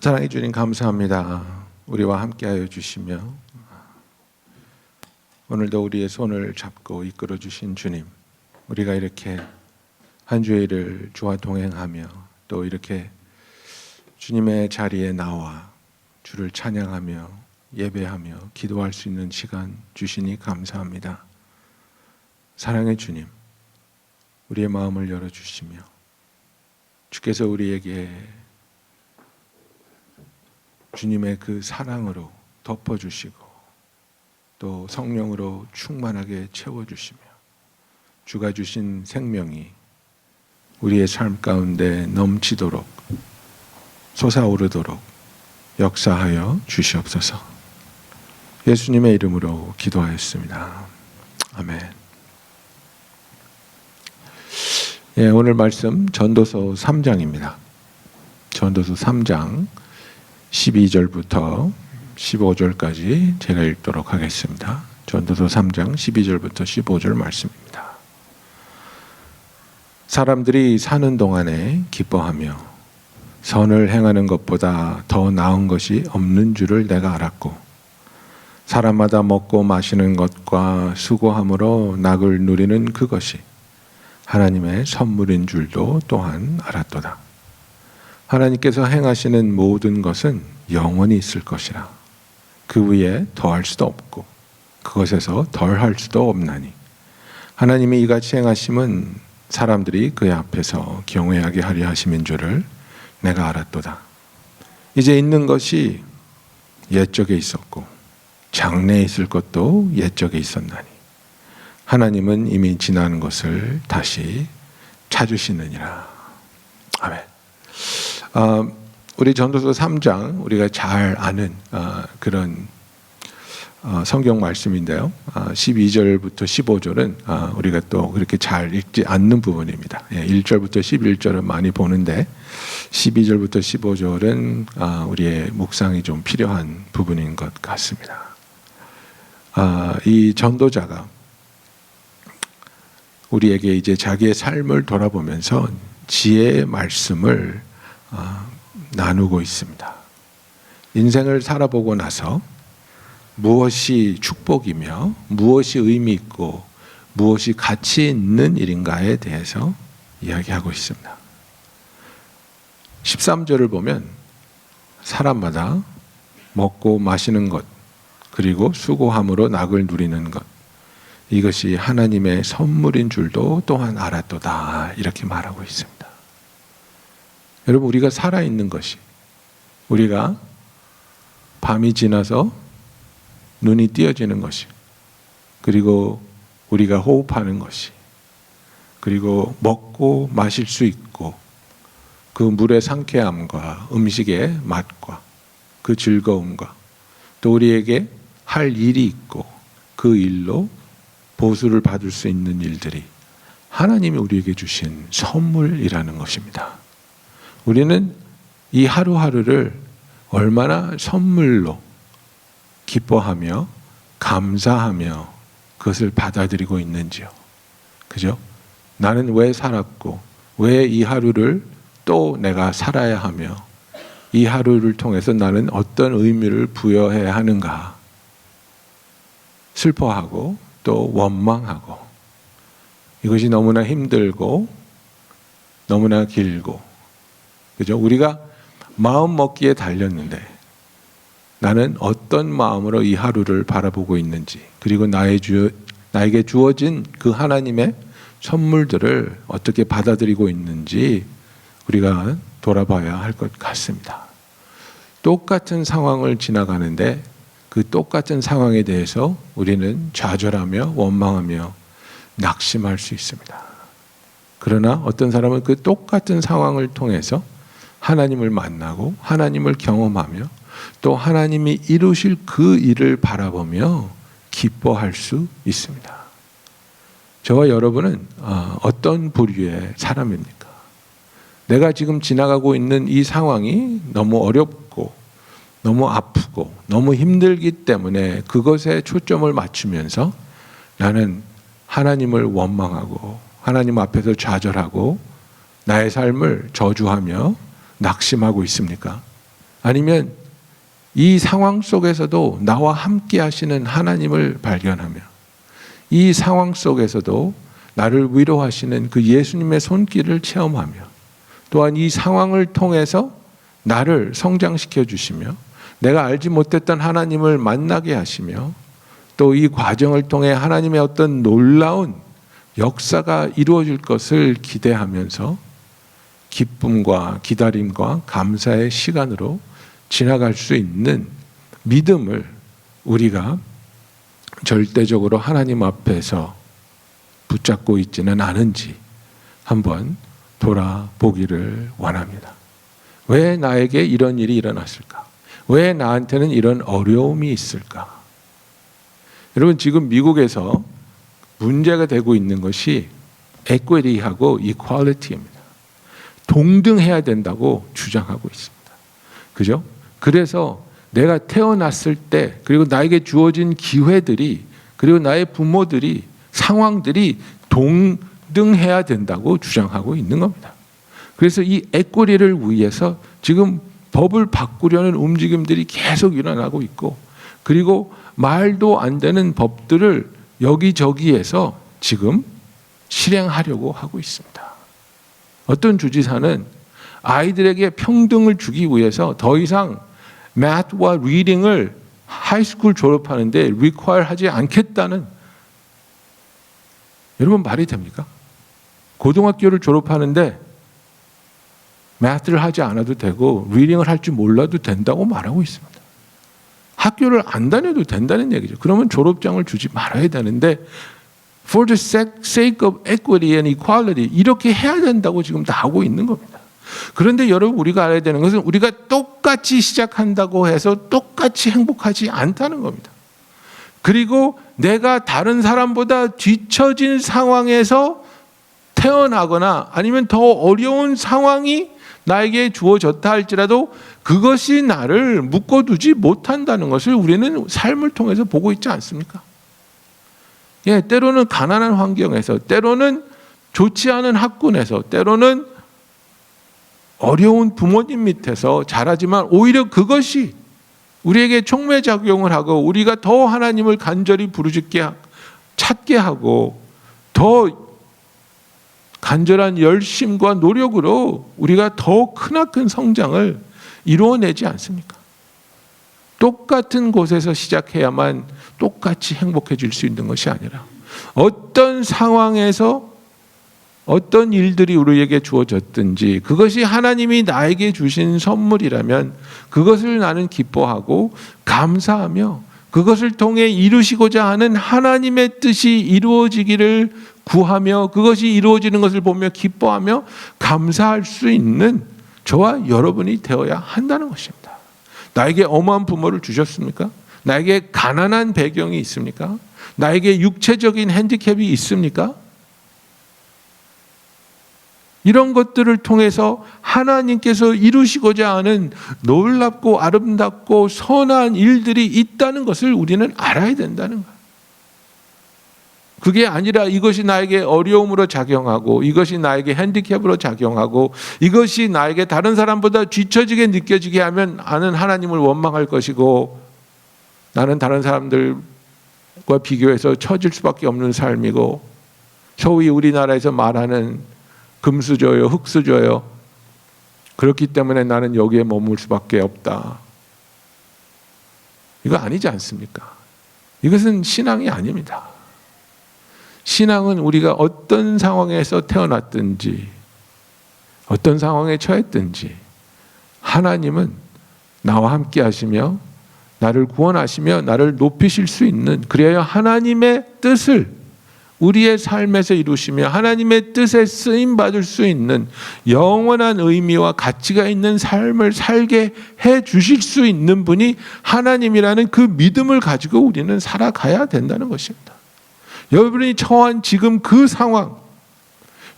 사랑해 주님 감사합니다. 우리와 함께하여 주시며 오늘도 우리의 손을 잡고 이끌어 주신 주님, 우리가 이렇게 한 주일을 주와 동행하며 또 이렇게 주님의 자리에 나와 주를 찬양하며 예배하며 기도할 수 있는 시간 주시니 감사합니다. 사랑의 주님, 우리의 마음을 열어주시며 주께서 우리에게 주님의 그 사랑으로 덮어주시고 또 성령으로 충만하게 채워주시며 주가 주신 생명이 우리의 삶 가운데 넘치도록 솟아오르도록 역사하여 주시옵소서. 예수님의 이름으로 기도하였습니다. 아멘. 예, 오늘 말씀 전도서 3장입니다. 전도서 3장 12절부터 15절까지 제가 읽도록 하겠습니다. 전도서 3장 12절부터 15절 말씀입니다. 사람들이 사는 동안에 기뻐하며 선을 행하는 것보다 더 나은 것이 없는 줄을 내가 알았고 사람마다 먹고 마시는 것과 수고함으로 낙을 누리는 그것이 하나님의 선물인 줄도 또한 알았도다. 하나님께서 행하시는 모든 것은 영원히 있을 것이라. 그 위에 더할 수도 없고 그것에서 덜할 수도 없나니 하나님이 이같이 행하심은 사람들이 그의 앞에서 경외하게 하려 하심인 줄을 내가 알았도다. 이제 있는 것이 옛적에 있었고 장래에 있을 것도 옛적에 있었나니 하나님은 이미 지난 것을 다시 찾으시느니라. 아멘. 우리 전도서 3장 우리가 잘 아는 그런 성경 말씀인데요. 12절부터 15절은 우리가 또 그렇게 잘 읽지 않는 부분입니다. 1절부터 11절은 많이 보는데 12절부터 15절은 우리의 묵상이 좀 필요한 부분인 것 같습니다. 이 전도자가 우리에게 이제 자기의 삶을 돌아보면서 지혜의 말씀을 나누고 있습니다. 인생을 살아보고 나서 무엇이 축복이며 무엇이 의미 있고 무엇이 가치 있는 일인가에 대해서 이야기하고 있습니다. 13절을 보면 사람마다 먹고 마시는 것 그리고 수고함으로 낙을 누리는 것 이것이 하나님의 선물인 줄도 또한 알았도다 이렇게 말하고 있습니다. 여러분, 우리가 살아있는 것이 우리가 밤이 지나서 눈이 띄어지는 것이 그리고 우리가 호흡하는 것이 그리고 먹고 마실 수 있고 그 물의 상쾌함과 음식의 맛과 그 즐거움과 또 우리에게 할 일이 있고 그 일로 보수를 받을 수 있는 일들이 하나님이 우리에게 주신 선물이라는 것입니다. 우리는 이 하루하루를 얼마나 선물로 기뻐하며 감사하며 그것을 받아들이고 있는지요. 그죠? 나는 왜 살았고 왜 이 하루를 또 내가 살아야 하며 이 하루를 통해서 나는 어떤 의미를 부여해야 하는가 슬퍼하고 또 원망하고 이것이 너무나 힘들고 너무나 길고 그죠? 우리가 마음 먹기에 달렸는데 나는 어떤 마음으로 이 하루를 바라보고 있는지 그리고 나에게 주어진 그 하나님의 선물들을 어떻게 받아들이고 있는지 우리가 돌아봐야 할 것 같습니다. 똑같은 상황을 지나가는데 그 똑같은 상황에 대해서 우리는 좌절하며 원망하며 낙심할 수 있습니다. 그러나 어떤 사람은 그 똑같은 상황을 통해서 하나님을 만나고 하나님을 경험하며 또 하나님이 이루실 그 일을 바라보며 기뻐할 수 있습니다. 저와 여러분은 어떤 부류의 사람입니까? 내가 지금 지나가고 있는 이 상황이 너무 어렵고 너무 아프고 너무 힘들기 때문에 그것에 초점을 맞추면서 나는 하나님을 원망하고 하나님 앞에서 좌절하고 나의 삶을 저주하며 낙심하고 있습니까? 아니면 이 상황 속에서도 나와 함께 하시는 하나님을 발견하며 이 상황 속에서도 나를 위로하시는 그 예수님의 손길을 체험하며 또한 이 상황을 통해서 나를 성장시켜 주시며 내가 알지 못했던 하나님을 만나게 하시며 또 이 과정을 통해 하나님의 어떤 놀라운 역사가 이루어질 것을 기대하면서 기쁨과 기다림과 감사의 시간으로 지나갈 수 있는 믿음을 우리가 절대적으로 하나님 앞에서 붙잡고 있지는 않은지 한번 돌아보기를 원합니다. 왜 나에게 이런 일이 일어났을까? 왜 나한테는 이런 어려움이 있을까? 여러분, 지금 미국에서 문제가 되고 있는 것이 equity하고 equality입니다. 동등해야 된다고 주장하고 있습니다. 그죠? 그래서 내가 태어났을 때 그리고 나에게 주어진 기회들이 그리고 나의 부모들이 상황들이 동등해야 된다고 주장하고 있는 겁니다. 그래서 이 equity를 위해서 지금 법을 바꾸려는 움직임들이 계속 일어나고 있고 그리고 말도 안 되는 법들을 여기저기에서 지금 실행하려고 하고 있습니다. 어떤 주지사는 아이들에게 평등을 주기 위해서 더 이상 math와 reading을 하이스쿨 졸업하는데 require 하지 않겠다는, 여러분 말이 됩니까? 고등학교를 졸업하는데 math를 하지 않아도 되고 reading을 할 줄 몰라도 된다고 말하고 있습니다. 학교를 안 다녀도 된다는 얘기죠. 그러면 졸업장을 주지 말아야 되는데 for the sake of equity and equality 이렇게 해야 된다고 지금 다 하고 있는 겁니다. 그런데 여러분, 우리가 알아야 되는 것은 우리가 똑같이 시작한다고 해서 똑같이 행복하지 않다는 겁니다. 그리고 내가 다른 사람보다 뒤처진 상황에서 태어나거나 아니면 더 어려운 상황이 나에게 주어졌다 할지라도 그것이 나를 묶어두지 못한다는 것을 우리는 삶을 통해서 보고 있지 않습니까? 예, 때로는 가난한 환경에서, 때로는 좋지 않은 학군에서, 때로는 어려운 부모님 밑에서 자라지만 오히려 그것이 우리에게 촉매작용을 하고 우리가 더 하나님을 간절히 부르짖게 찾게 하고 더 간절한 열심과 노력으로 우리가 더 크나큰 성장을 이루어내지 않습니까? 똑같은 곳에서 시작해야만 똑같이 행복해질 수 있는 것이 아니라 어떤 상황에서 어떤 일들이 우리에게 주어졌든지 그것이 하나님이 나에게 주신 선물이라면 그것을 나는 기뻐하고 감사하며 그것을 통해 이루시고자 하는 하나님의 뜻이 이루어지기를 구하며 그것이 이루어지는 것을 보며 기뻐하며 감사할 수 있는 저와 여러분이 되어야 한다는 것입니다. 나에게 어마한 부모를 주셨습니까? 나에게 가난한 배경이 있습니까? 나에게 육체적인 핸디캡이 있습니까? 이런 것들을 통해서 하나님께서 이루시고자 하는 놀랍고 아름답고 선한 일들이 있다는 것을 우리는 알아야 된다는 거예요. 그게 아니라 이것이 나에게 어려움으로 작용하고 이것이 나에게 핸디캡으로 작용하고 이것이 나에게 다른 사람보다 뒤처지게 느껴지게 하면 나는 하나님을 원망할 것이고 나는 다른 사람들과 비교해서 처질 수밖에 없는 삶이고 소위 우리나라에서 말하는 금수저요, 흙수저요. 그렇기 때문에 나는 여기에 머물 수밖에 없다. 이거 아니지 않습니까? 이것은 신앙이 아닙니다. 신앙은 우리가 어떤 상황에서 태어났든지 어떤 상황에 처했든지 하나님은 나와 함께 하시며 나를 구원하시며 나를 높이실 수 있는, 그래야 하나님의 뜻을 우리의 삶에서 이루시며 하나님의 뜻에 쓰임받을 수 있는 영원한 의미와 가치가 있는 삶을 살게 해 주실 수 있는 분이 하나님이라는 그 믿음을 가지고 우리는 살아가야 된다는 것입니다. 여러분이 처한 지금 그 상황,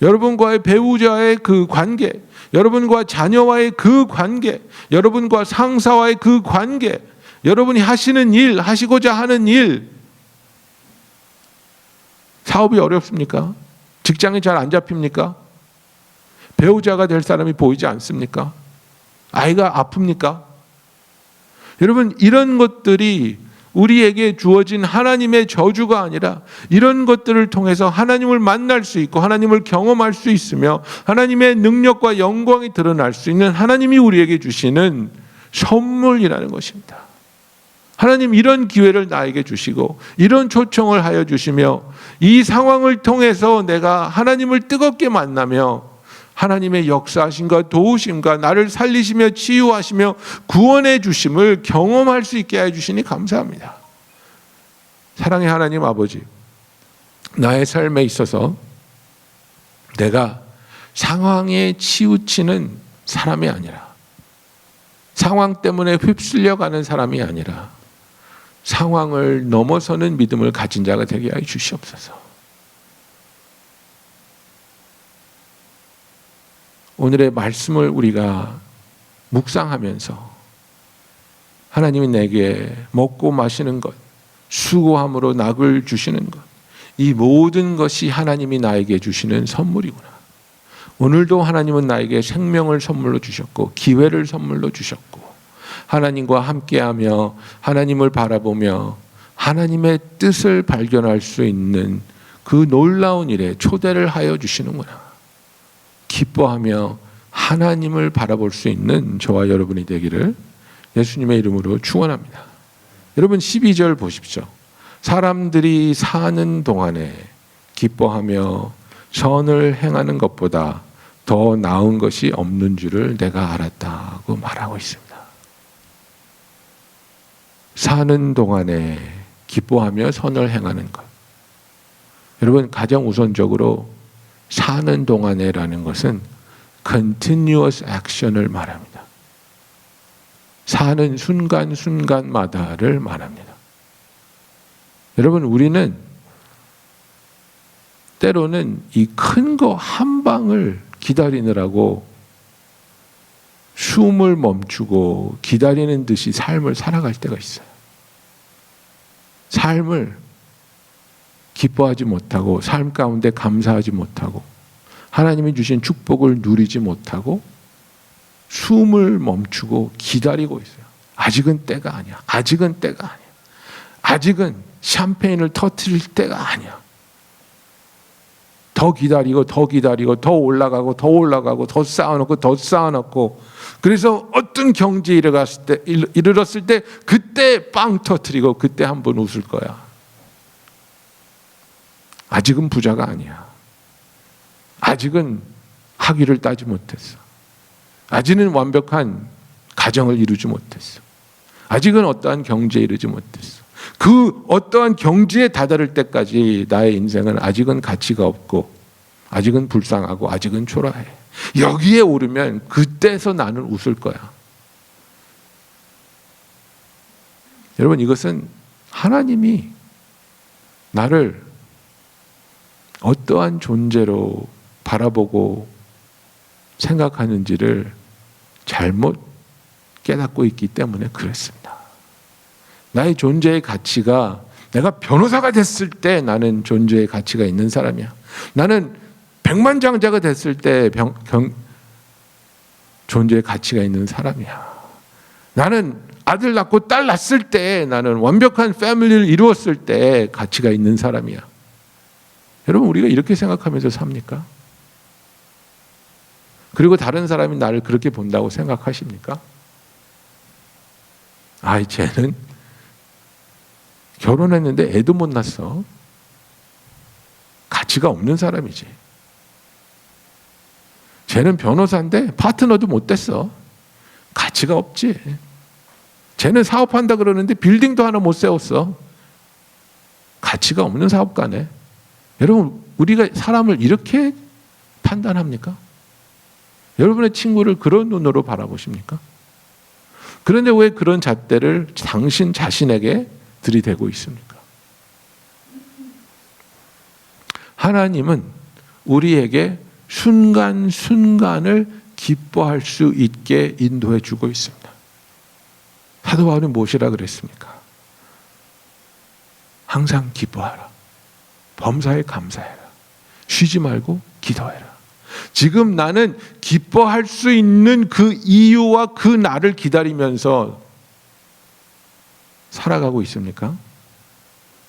여러분과의 배우자의 그 관계, 여러분과 자녀와의 그 관계, 여러분과 상사와의 그 관계, 여러분이 하시는 일, 하시고자 하는 일, 사업이 어렵습니까? 직장이 잘 안 잡힙니까? 배우자가 될 사람이 보이지 않습니까? 아이가 아픕니까? 여러분, 이런 것들이 우리에게 주어진 하나님의 저주가 아니라 이런 것들을 통해서 하나님을 만날 수 있고 하나님을 경험할 수 있으며 하나님의 능력과 영광이 드러날 수 있는 하나님이 우리에게 주시는 선물이라는 것입니다. 하나님 이런 기회를 나에게 주시고 이런 초청을 하여 주시며 이 상황을 통해서 내가 하나님을 뜨겁게 만나며 하나님의 역사하심과 도우심과 나를 살리시며 치유하시며 구원해 주심을 경험할 수 있게 해 주시니 감사합니다. 사랑의 하나님 아버지, 나의 삶에 있어서 내가 상황에 치우치는 사람이 아니라, 상황 때문에 휩쓸려가는 사람이 아니라 상황을 넘어서는 믿음을 가진 자가 되게 하여 주시옵소서. 오늘의 말씀을 우리가 묵상하면서 하나님이 내게 먹고 마시는 것, 수고함으로 낙을 주시는 것, 이 모든 것이 하나님이 나에게 주시는 선물이구나. 오늘도 하나님은 나에게 생명을 선물로 주셨고 기회를 선물로 주셨고 하나님과 함께하며 하나님을 바라보며 하나님의 뜻을 발견할 수 있는 그 놀라운 일에 초대를 하여 주시는구나. 기뻐하며 하나님을 바라볼 수 있는 저와 여러분이 되기를 예수님의 이름으로 축원합니다. 여러분 12절 보십시오. 사람들이 사는 동안에 기뻐하며 선을 행하는 것보다 더 나은 것이 없는 줄을 내가 알았다고 말하고 있습니다. 사는 동안에 기뻐하며 선을 행하는 것. 여러분 가장 우선적으로 사는 동안에라는 것은 continuous action을 말합니다. 사는 순간순간마다를 말합니다. 여러분 우리는 때로는 이 큰 거 한 방을 기다리느라고 숨을 멈추고 기다리는 듯이 삶을 살아갈 때가 있어요. 삶을 기뻐하지 못하고 삶 가운데 감사하지 못하고 하나님이 주신 축복을 누리지 못하고 숨을 멈추고 기다리고 있어요. 아직은 때가 아니야. 아직은 때가 아니야. 아직은 샴페인을 터뜨릴 때가 아니야. 더 기다리고 더 기다리고 더 올라가고 더 올라가고 더 쌓아놓고 더 쌓아놓고 그래서 어떤 경지에 이르렀을 때 그때 빵 터뜨리고 그때 한번 웃을 거야. 아직은 부자가 아니야. 아직은 학위를 따지 못했어. 아직은 완벽한 가정을 이루지 못했어. 아직은 어떠한 경지에 이르지 못했어. 그 어떠한 경지에 다다를 때까지 나의 인생은 아직은 가치가 없고 아직은 불쌍하고 아직은 초라해. 여기에 오르면 그때서 나는 웃을 거야. 여러분 이것은 하나님이 나를 어떠한 존재로 바라보고 생각하는지를 잘못 깨닫고 있기 때문에 그랬습니다. 나의 존재의 가치가 내가 변호사가 됐을 때 나는 존재의 가치가 있는 사람이야. 나는 백만장자가 됐을 때 존재의 가치가 있는 사람이야. 나는 아들 낳고 딸 낳았을 때 나는 완벽한 패밀리를 이루었을 때 가치가 있는 사람이야. 여러분 우리가 이렇게 생각하면서 삽니까? 그리고 다른 사람이 나를 그렇게 본다고 생각하십니까? 아이 쟤는 결혼했는데 애도 못 낳았어. 가치가 없는 사람이지. 쟤는 변호사인데 파트너도 못 됐어. 가치가 없지. 쟤는 사업한다 그러는데 빌딩도 하나 못 세웠어. 가치가 없는 사업가네. 여러분 우리가 사람을 이렇게 판단합니까? 여러분의 친구를 그런 눈으로 바라보십니까? 그런데 왜 그런 잣대를 당신 자신에게 들이대고 있습니까? 하나님은 우리에게 순간순간을 기뻐할 수 있게 인도해 주고 있습니다. 사도 바울은 무엇이라 그랬습니까? 항상 기뻐하라. 범사에 감사해라. 쉬지 말고 기도해라. 지금 나는 기뻐할 수 있는 그 이유와 그 날을 기다리면서 살아가고 있습니까?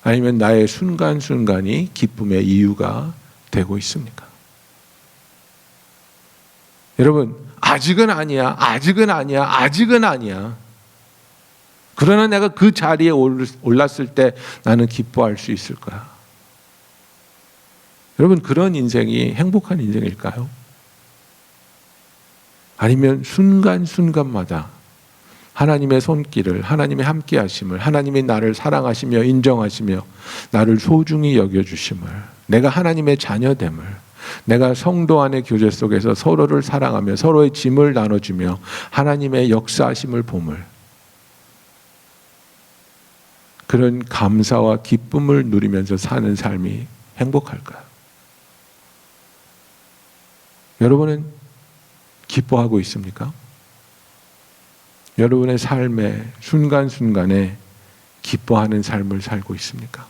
아니면 나의 순간순간이 기쁨의 이유가 되고 있습니까? 여러분, 아직은 아니야, 아직은 아니야, 아직은 아니야. 그러나 내가 그 자리에 올랐을 때 나는 기뻐할 수 있을 거야. 여러분, 그런 인생이 행복한 인생일까요? 아니면 순간순간마다 하나님의 손길을, 하나님의 함께 하심을, 하나님이 나를 사랑하시며 인정하시며 나를 소중히 여겨주심을, 내가 하나님의 자녀됨을, 내가 성도 안의 교제 속에서 서로를 사랑하며 서로의 짐을 나눠주며 하나님의 역사하심을 봄을, 그런 감사와 기쁨을 누리면서 사는 삶이 행복할까요? 여러분은 기뻐하고 있습니까? 여러분의 삶의 순간순간에 기뻐하는 삶을 살고 있습니까?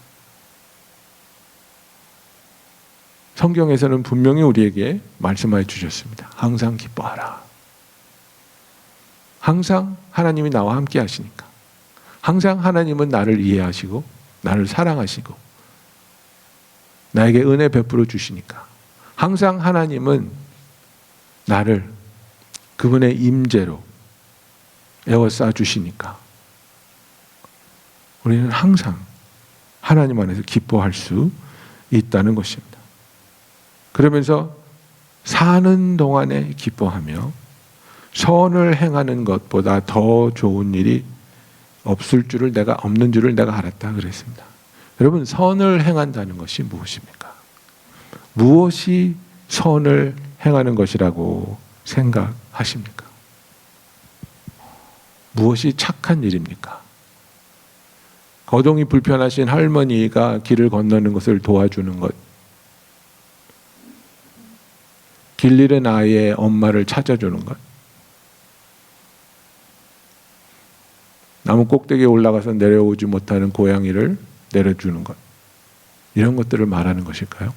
성경에서는 분명히 우리에게 말씀하여 주셨습니다. 항상 기뻐하라. 항상 하나님이 나와 함께 하시니까. 항상 하나님은 나를 이해하시고 나를 사랑하시고 나에게 은혜 베풀어 주시니까. 항상 하나님은 나를 그분의 임재로 에워싸 주시니까 우리는 항상 하나님 안에서 기뻐할 수 있다는 것입니다. 그러면서 사는 동안에 기뻐하며 선을 행하는 것보다 더 좋은 일이 없는 줄을 내가 알았다 그랬습니다. 여러분, 선을 행한다는 것이 무엇입니까? 무엇이 선을 행하는 것이라고 생각하십니까? 무엇이 착한 일입니까? 거동이 불편하신 할머니가 길을 건너는 것을 도와주는 것, 길 잃은 아이의 엄마를 찾아주는 것, 나무 꼭대기에 올라가서 내려오지 못하는 고양이를 내려주는 것, 이런 것들을 말하는 것일까요?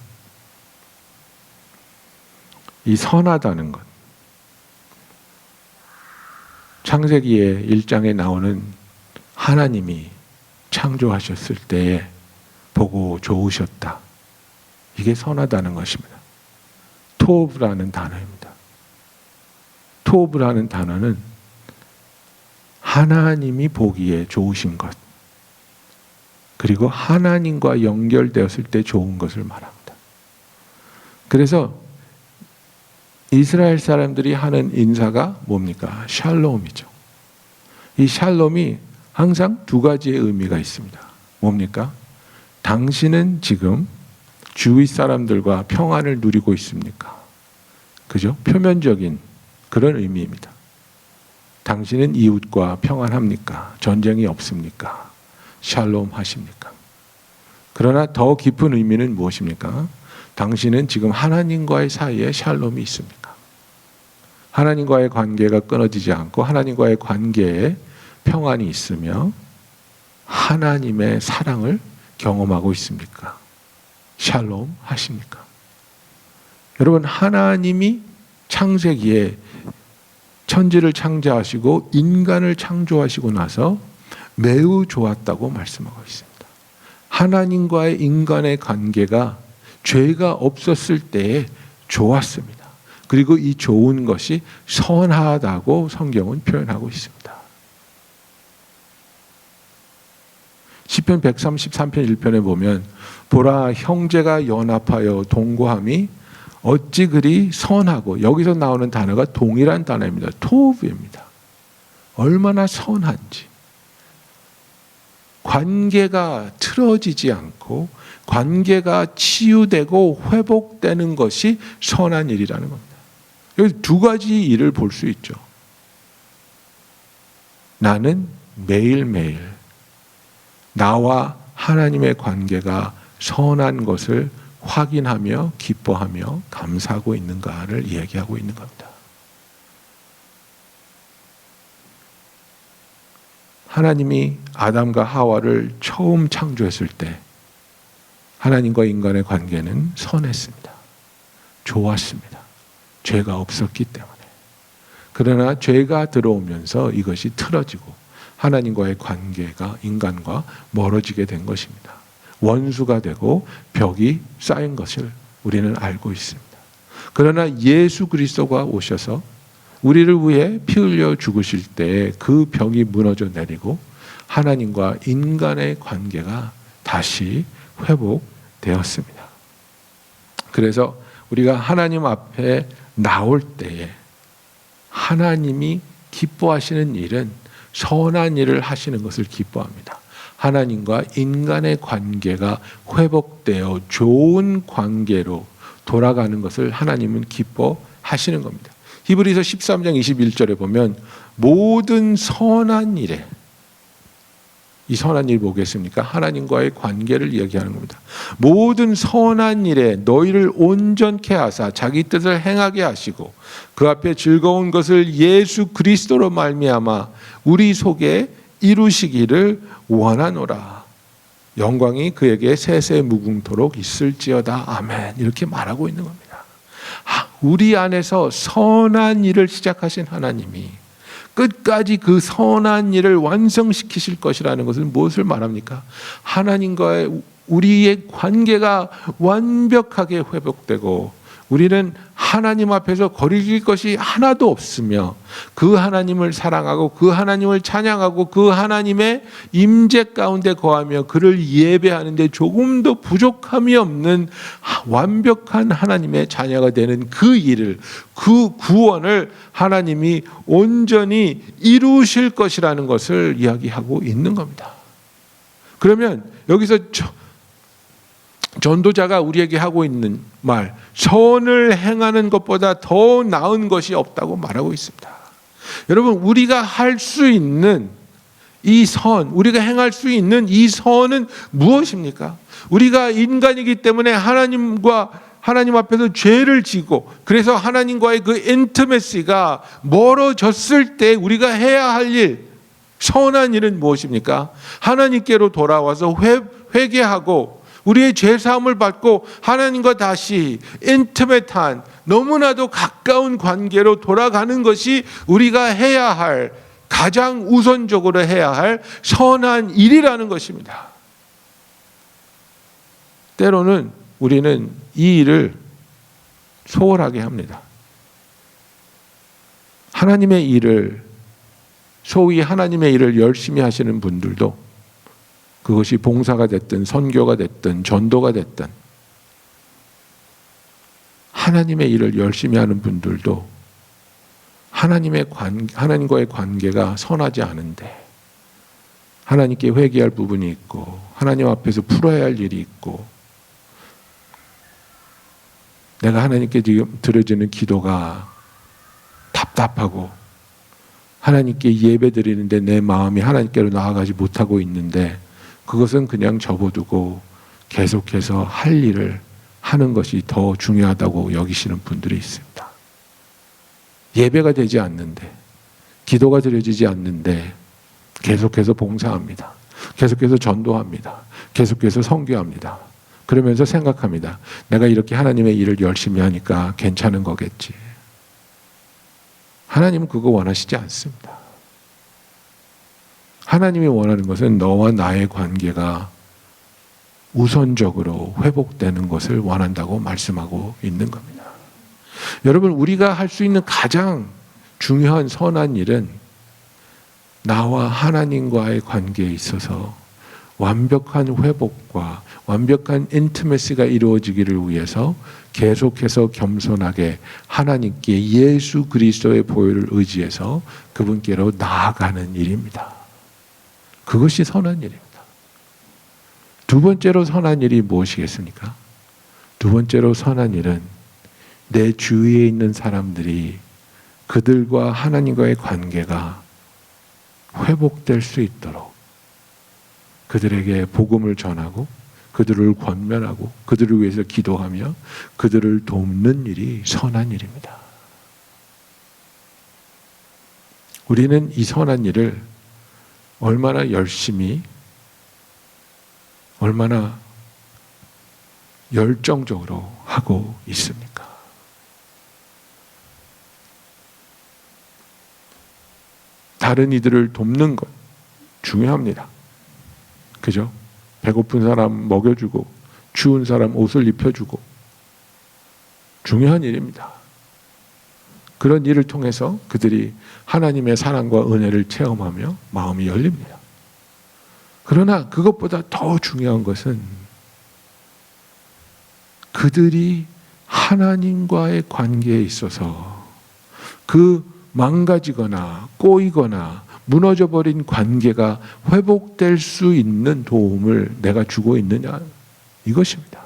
이 선하다는 것, 창세기의 1장에 나오는 하나님이 창조하셨을 때에 보고 좋으셨다. 이게 선하다는 것입니다. 토브라는 단어입니다. 토브라는 단어는 하나님이 보기에 좋으신 것, 그리고 하나님과 연결되었을 때 좋은 것을 말합니다. 그래서 이스라엘 사람들이 하는 인사가 뭡니까? 샬롬이죠. 이 샬롬이 항상 두 가지의 의미가 있습니다. 뭡니까? 당신은 지금 주위 사람들과 평안을 누리고 있습니까? 그죠? 표면적인 그런 의미입니다. 당신은 이웃과 평안합니까? 전쟁이 없습니까? 샬롬 하십니까? 그러나 더 깊은 의미는 무엇입니까? 당신은 지금 하나님과의 사이에 샬롬이 있습니까? 하나님과의 관계가 끊어지지 않고 하나님과의 관계에 평안이 있으며 하나님의 사랑을 경험하고 있습니까? 샬롬 하십니까? 여러분, 하나님이 창세기에 천지를 창조하시고 인간을 창조하시고 나서 매우 좋았다고 말씀하고 있습니다. 하나님과의 인간의 관계가 죄가 없었을 때에 좋았습니다. 그리고 이 좋은 것이 선하다고 성경은 표현하고 있습니다. 시편 133편 1편에 보면 보라, 형제가 연합하여 동거함이 어찌 그리 선하고, 여기서 나오는 단어가 동일한 단어입니다. 토브입니다. 얼마나 선한지. 관계가 틀어지지 않고 관계가 치유되고 회복되는 것이 선한 일이라는 겁니다. 여기 두 가지 일을 볼 수 있죠. 나는 매일매일 나와 하나님의 관계가 선한 것을 확인하며 기뻐하며 감사하고 있는가를 이야기하고 있는 겁니다. 하나님이 아담과 하와를 처음 창조했을 때 하나님과 인간의 관계는 선했습니다. 좋았습니다. 죄가 없었기 때문에. 그러나 죄가 들어오면서 이것이 틀어지고 하나님과의 관계가 인간과 멀어지게 된 것입니다. 원수가 되고 벽이 쌓인 것을 우리는 알고 있습니다. 그러나 예수 그리스도가 오셔서 우리를 위해 피 흘려 죽으실 때 그 벽이 무너져 내리고 하나님과 인간의 관계가 다시 회복되었습니다. 그래서 우리가 하나님 앞에 나올 때에 하나님이 기뻐하시는 일은 선한 일을 하시는 것을 기뻐합니다. 하나님과 인간의 관계가 회복되어 좋은 관계로 돌아가는 것을 하나님은 기뻐하시는 겁니다. 히브리서 13장 21절에 보면 모든 선한 일에, 이 선한 일 뭐겠습니까? 하나님과의 관계를 이야기하는 겁니다. 모든 선한 일에 너희를 온전케 하사 자기 뜻을 행하게 하시고 그 앞에 즐거운 것을 예수 그리스도로 말미암아 우리 속에 이루시기를 원하노라. 영광이 그에게 세세무궁토록 있을지어다. 아멘. 이렇게 말하고 있는 겁니다. 우리 안에서 선한 일을 시작하신 하나님이 끝까지 그 선한 일을 완성시키실 것이라는 것은 무엇을 말합니까? 하나님과의 우리의 관계가 완벽하게 회복되고 우리는 하나님 앞에서 거리길 것이 하나도 없으며 그 하나님을 사랑하고 그 하나님을 찬양하고 그 하나님의 임재 가운데 거하며 그를 예배하는데 조금도 부족함이 없는 완벽한 하나님의 자녀가 되는 그 일을, 그 구원을 하나님이 온전히 이루실 것이라는 것을 이야기하고 있는 겁니다. 그러면 여기서 전도자가 우리에게 하고 있는 말, 선을 행하는 것보다 더 나은 것이 없다고 말하고 있습니다. 여러분, 우리가 할 수 있는 이 선, 우리가 행할 수 있는 이 선은 무엇입니까? 우리가 인간이기 때문에 하나님 앞에서 죄를 지고 그래서 하나님과의 그 인티메시가 멀어졌을 때 우리가 해야 할 일, 선한 일은 무엇입니까? 하나님께로 돌아와서 회개하고 우리의 죄사함을 받고 하나님과 다시 인티메트한 너무나도 가까운 관계로 돌아가는 것이 우리가 해야 할, 가장 우선적으로 해야 할 선한 일이라는 것입니다. 때로는 우리는 이 일을 소홀하게 합니다. 하나님의 일을, 소위 하나님의 일을 열심히 하시는 분들도 그것이 봉사가 됐든 선교가 됐든 전도가 됐든 하나님의 일을 열심히 하는 분들도 하나님과의 관계가 선하지 않은데 하나님께 회개할 부분이 있고 하나님 앞에서 풀어야 할 일이 있고 내가 하나님께 지금 드려지는 기도가 답답하고 하나님께 예배 드리는데 내 마음이 하나님께로 나아가지 못하고 있는데 그것은 그냥 접어두고 계속해서 할 일을 하는 것이 더 중요하다고 여기시는 분들이 있습니다. 예배가 되지 않는데, 기도가 드려지지 않는데 계속해서 봉사합니다. 계속해서 전도합니다. 계속해서 선교합니다. 그러면서 생각합니다. 내가 이렇게 하나님의 일을 열심히 하니까 괜찮은 거겠지. 하나님은 그거 원하시지 않습니다. 하나님이 원하는 것은 너와 나의 관계가 우선적으로 회복되는 것을 원한다고 말씀하고 있는 겁니다. 여러분, 우리가 할 수 있는 가장 중요한 선한 일은 나와 하나님과의 관계에 있어서 완벽한 회복과 완벽한 인티메시가 이루어지기를 위해서 계속해서 겸손하게 하나님께 예수 그리스도의 보혈을 의지해서 그분께로 나아가는 일입니다. 그것이 선한 일입니다. 두 번째로 선한 일이 무엇이겠습니까? 두 번째로 선한 일은 내 주위에 있는 사람들이 그들과 하나님과의 관계가 회복될 수 있도록 그들에게 복음을 전하고 그들을 권면하고 그들을 위해서 기도하며 그들을 돕는 일이 선한 일입니다. 우리는 이 선한 일을 얼마나 열심히, 얼마나 열정적으로 하고 있습니까? 다른 이들을 돕는 것, 중요합니다. 그죠? 배고픈 사람 먹여주고 추운 사람 옷을 입혀주고 중요한 일입니다. 그런 일을 통해서 그들이 하나님의 사랑과 은혜를 체험하며 마음이 열립니다. 그러나 그것보다 더 중요한 것은 그들이 하나님과의 관계에 있어서 그 망가지거나 꼬이거나 무너져버린 관계가 회복될 수 있는 도움을 내가 주고 있느냐, 이것입니다.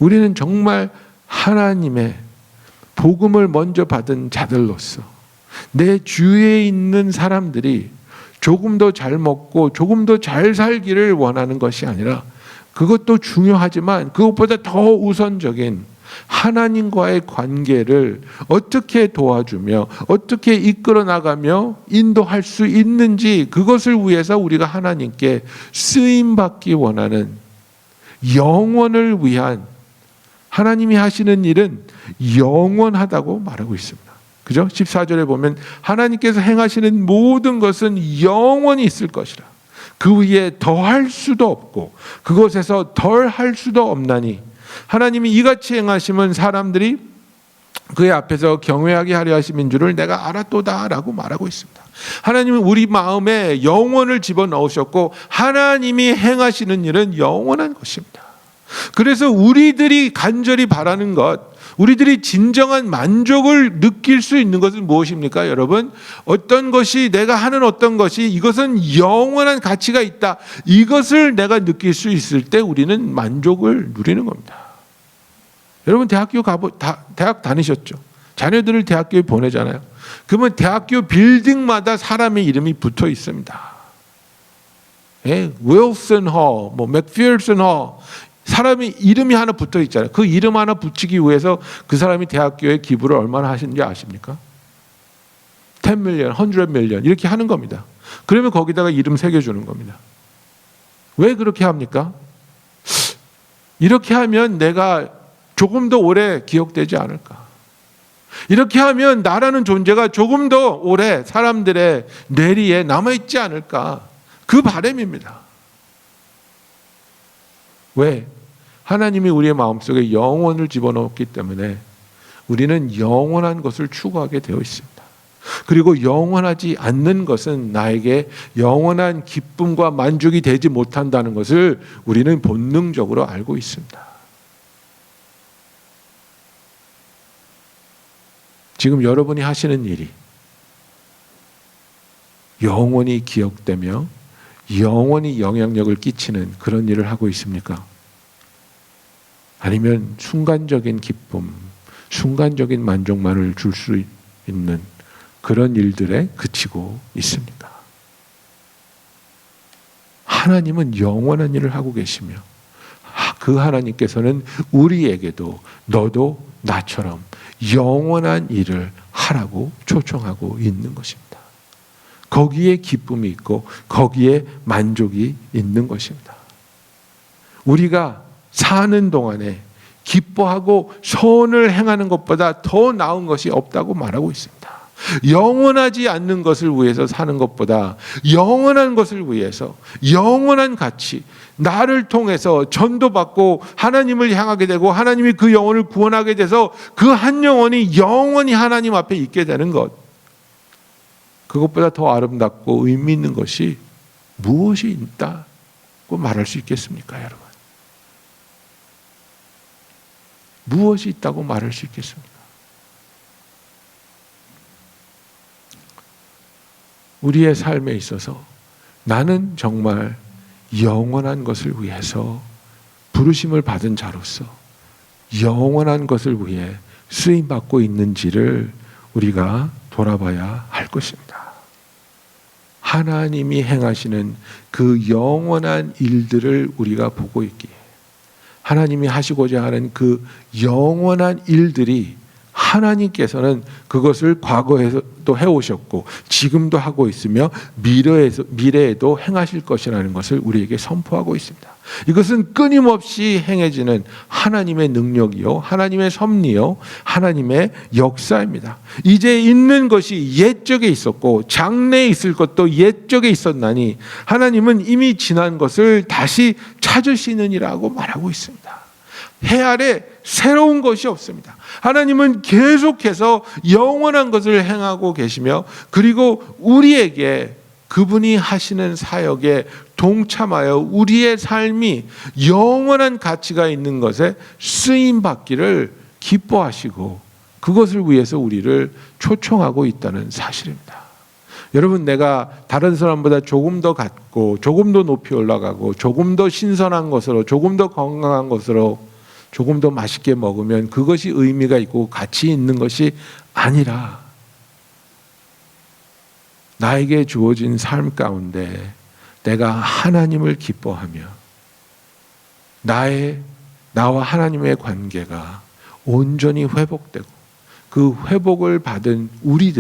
우리는 정말 하나님의 복음을 먼저 받은 자들로서 내 주위에 있는 사람들이 조금 더 잘 먹고 조금 더 잘 살기를 원하는 것이 아니라, 그것도 중요하지만 그것보다 더 우선적인 하나님과의 관계를 어떻게 도와주며 어떻게 이끌어 나가며 인도할 수 있는지, 그것을 위해서 우리가 하나님께 쓰임받기 원하는, 영원을 위한, 하나님이 하시는 일은 영원하다고 말하고 있습니다. 그죠? 14절에 보면 하나님께서 행하시는 모든 것은 영원히 있을 것이라. 그 위에 더할 수도 없고 그것에서 덜할 수도 없나니 하나님이 이같이 행하시면 사람들이 그의 앞에서 경외하게 하려 하심인 줄을 내가 알았도다 라고 말하고 있습니다. 하나님은 우리 마음에 영원을 집어넣으셨고 하나님이 행하시는 일은 영원한 것입니다. 그래서 우리들이 간절히 바라는 것, 우리들이 진정한 만족을 느낄 수 있는 것은 무엇입니까, 여러분? 어떤 것이, 내가 하는 어떤 것이 이것은 영원한 가치가 있다, 이것을 내가 느낄 수 있을 때 우리는 만족을 누리는 겁니다. 여러분 대학 다니셨죠? 자녀들을 대학교에 보내잖아요. 그러면 대학교 빌딩마다 사람의 이름이 붙어 있습니다. 예? 윌슨 허, 맥피어슨 허, 사람이 이름이 하나 붙어 있잖아요. 그 이름 하나 붙이기 위해서 그 사람이 대학교에 기부를 얼마나 하시는지 아십니까? 10 밀리언, 100 밀리언 이렇게 하는 겁니다. 그러면 거기다가 이름 새겨주는 겁니다. 왜 그렇게 합니까? 이렇게 하면 내가 조금 더 오래 기억되지 않을까? 이렇게 하면 나라는 존재가 조금 더 오래 사람들의 뇌리에 남아있지 않을까? 그 바람입니다. 왜? 하나님이 우리의 마음속에 영원을 집어넣었기 때문에 우리는 영원한 것을 추구하게 되어 있습니다. 그리고 영원하지 않는 것은 나에게 영원한 기쁨과 만족이 되지 못한다는 것을 우리는 본능적으로 알고 있습니다. 지금 여러분이 하시는 일이 영원히 기억되며 영원히 영향력을 끼치는 그런 일을 하고 있습니까? 아니면 순간적인 기쁨, 순간적인 만족만을 줄 수 있는 그런 일들에 그치고 있습니까? 하나님은 영원한 일을 하고 계시며 그 하나님께서는 우리에게도 너도 나처럼 영원한 일을 하라고 초청하고 있는 것입니다. 거기에 기쁨이 있고 거기에 만족이 있는 것입니다. 우리가 사는 동안에 기뻐하고 선을 행하는 것보다 더 나은 것이 없다고 말하고 있습니다. 영원하지 않는 것을 위해서 사는 것보다 영원한 것을 위해서 영원한 가치, 나를 통해서 전도받고 하나님을 향하게 되고 하나님이 그 영혼을 구원하게 돼서 그 한 영혼이 영원히 하나님 앞에 있게 되는 것, 그것보다 더 아름답고 의미 있는 것이 무엇이 있다고 말할 수 있겠습니까, 여러분? 무엇이 있다고 말할 수 있겠습니까? 우리의 삶에 있어서 나는 정말 영원한 것을 위해서 부르심을 받은 자로서 영원한 것을 위해 쓰임받고 있는지를 우리가 돌아봐야 할 것입니다. 하나님이 행하시는 그 영원한 일들을 우리가 보고 있기에 하나님이 하시고자 하는 그 영원한 일들이 하나님께서는 그것을 과거에도 해오셨고 지금도 하고 있으며 미래에도 행하실 것이라는 것을 우리에게 선포하고 있습니다. 이것은 끊임없이 행해지는 하나님의 능력이요, 하나님의 섭리요, 하나님의 역사입니다. 이제 있는 것이 옛적에 있었고 장래에 있을 것도 옛적에 있었나니 하나님은 이미 지난 것을 다시 찾으시느니라고 말하고 있습니다. 해 아래 새로운 것이 없습니다. 하나님은 계속해서 영원한 것을 행하고 계시며, 그리고 우리에게 그분이 하시는 사역에 동참하여 우리의 삶이 영원한 가치가 있는 것에 쓰임 받기를 기뻐하시고 그것을 위해서 우리를 초청하고 있다는 사실입니다. 여러분, 내가 다른 사람보다 조금 더 갖고 조금 더 높이 올라가고 조금 더 신선한 것으로 조금 더 건강한 것으로 조금 더 맛있게 먹으면 그것이 의미가 있고 가치 있는 것이 아니라, 나에게 주어진 삶 가운데 내가 하나님을 기뻐하며 나와 하나님의 관계가 온전히 회복되고 그 회복을 받은 우리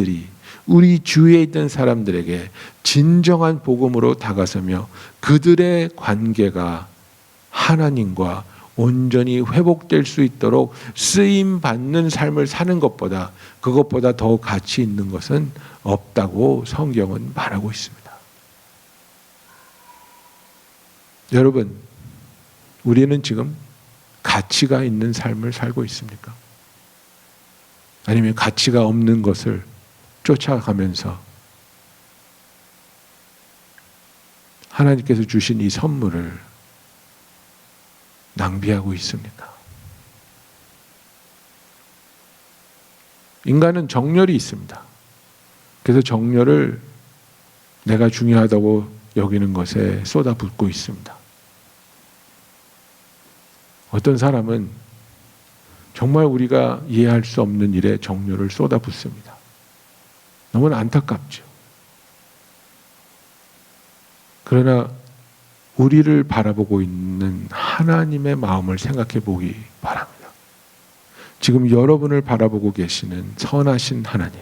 주위에 있던 사람들에게 진정한 복음으로 다가서며 그들의 관계가 하나님과 온전히 회복될 수 있도록 쓰임 받는 삶을 사는 것보다, 그것보다 더 가치 있는 것은 없다고 성경은 말하고 있습니다. 여러분, 우리는 지금 가치가 있는 삶을 살고 있습니까? 아니면 가치가 없는 것을 쫓아가면서 하나님께서 주신 이 선물을 낭비하고 있습니까? 인간은 정열이 있습니다. 그래서 정열을 내가 중요하다고 여기는 것에 쏟아붓고 있습니다. 어떤 사람은 정말 우리가 이해할 수 없는 일에 정열을 쏟아붓습니다. 너무나 안타깝죠. 그러나 우리를 바라보고 있는 하나님의 마음을 생각해 보기 바랍니다. 지금 여러분을 바라보고 계시는 선하신 하나님,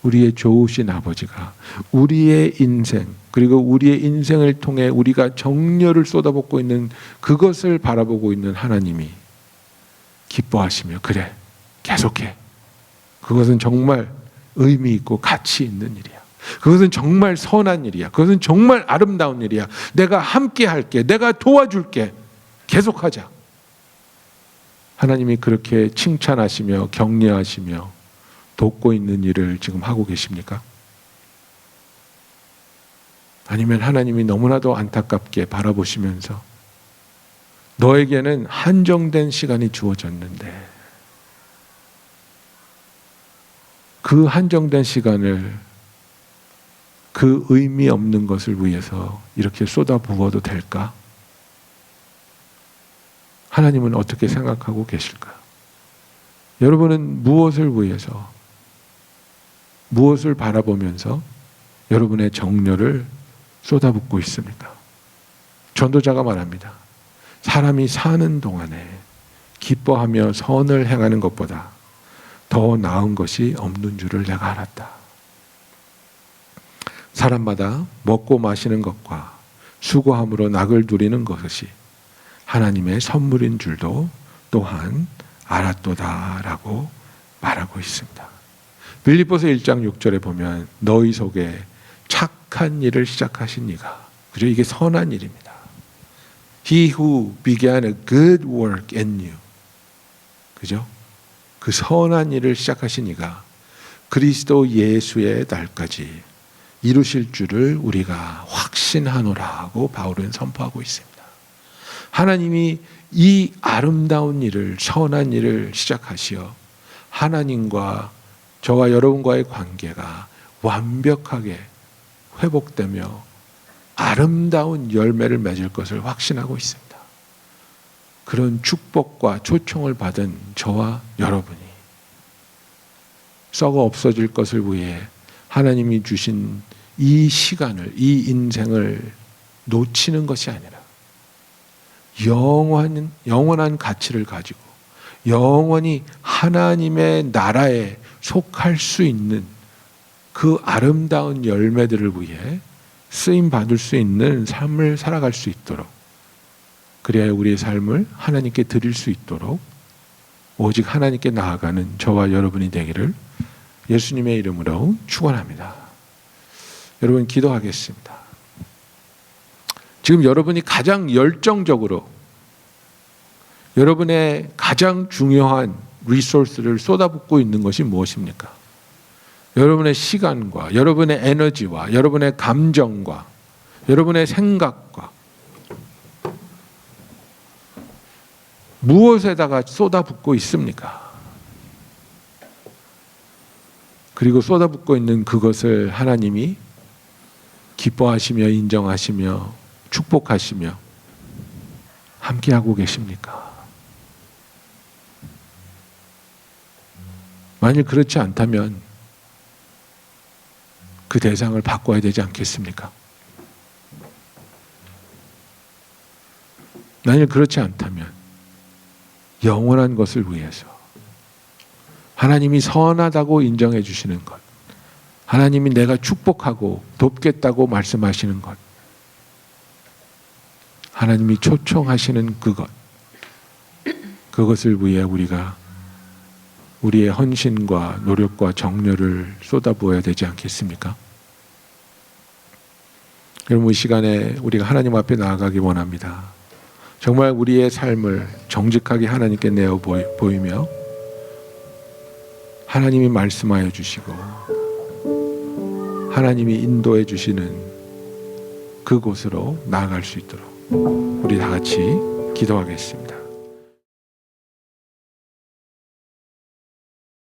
우리의 좋으신 아버지가 우리의 인생, 그리고 우리의 인생을 통해 우리가 정열을 쏟아붓고 있는 그것을 바라보고 있는 하나님이 기뻐하시며, 그래, 계속해. 그것은 정말 의미 있고 가치 있는 일이야. 그것은 정말 선한 일이야. 그것은 정말 아름다운 일이야. 내가 함께 할게. 내가 도와줄게. 계속하자. 하나님이 그렇게 칭찬하시며 격려하시며 돕고 있는 일을 지금 하고 계십니까? 아니면 하나님이 너무나도 안타깝게 바라보시면서 너에게는 한정된 시간이 주어졌는데 그 한정된 시간을 그 의미 없는 것을 위해서 이렇게 쏟아부어도 될까? 하나님은 어떻게 생각하고 계실까요? 여러분은 무엇을 위해서, 무엇을 바라보면서 여러분의 정열을 쏟아붓고 있습니까? 전도자가 말합니다. 사람이 사는 동안에 기뻐하며 선을 행하는 것보다 더 나은 것이 없는 줄을 내가 알았다. 사람마다 먹고 마시는 것과 수고함으로 낙을 누리는 것이 하나님의 선물인 줄도 또한 알았도다라고 말하고 있습니다. 빌립보서 1장 6절에 보면 너희 속에 착한 일을 시작하신 이가, 그죠? 이게 선한 일입니다. He who began a good work in you, 그죠? 그 선한 일을 시작하신 이가 그리스도 예수의 날까지 이루실 줄을 우리가 확신하노라고 바울은 선포하고 있습니다. 하나님이 이 아름다운 일을, 선한 일을 시작하시어 하나님과 저와 여러분과의 관계가 완벽하게 회복되며 아름다운 열매를 맺을 것을 확신하고 있습니다. 그런 축복과 초청을 받은 저와 여러분이 썩어 없어질 것을 위해 하나님이 주신 이 시간을, 이 인생을 놓치는 것이 아니라 영원한 가치를 가지고 영원히 하나님의 나라에 속할 수 있는 그 아름다운 열매들을 위해 쓰임 받을 수 있는 삶을 살아갈 수 있도록, 그래야 우리의 삶을 하나님께 드릴 수 있도록 오직 하나님께 나아가는 저와 여러분이 되기를 예수님의 이름으로 축원합니다. 여러분, 기도하겠습니다. 지금 여러분이 가장 열정적으로 여러분의 가장 중요한 리소스를 쏟아붓고 있는 것이 무엇입니까? 여러분의 시간과 여러분의 에너지와 여러분의 감정과 여러분의 생각과 무엇에다가 쏟아붓고 있습니까? 그리고 쏟아붓고 있는 그것을 하나님이 기뻐하시며 인정하시며 축복하시며 함께하고 계십니까? 만일 그렇지 않다면 그 대상을 바꿔야 되지 않겠습니까? 만일 그렇지 않다면 영원한 것을 위해서 하나님이 선하다고 인정해 주시는 것, 하나님이 내가 축복하고 돕겠다고 말씀하시는 것, 하나님이 초청하시는 그것을 위해 우리가 우리의 헌신과 노력과 정열을 쏟아부어야 되지 않겠습니까? 여러분, 이 시간에 우리가 하나님 앞에 나아가기 원합니다. 정말 우리의 삶을 정직하게 하나님께 내어 보이며 하나님이 말씀하여 주시고 하나님이 인도해 주시는 그곳으로 나아갈 수 있도록 우리 다 같이 기도하겠습니다.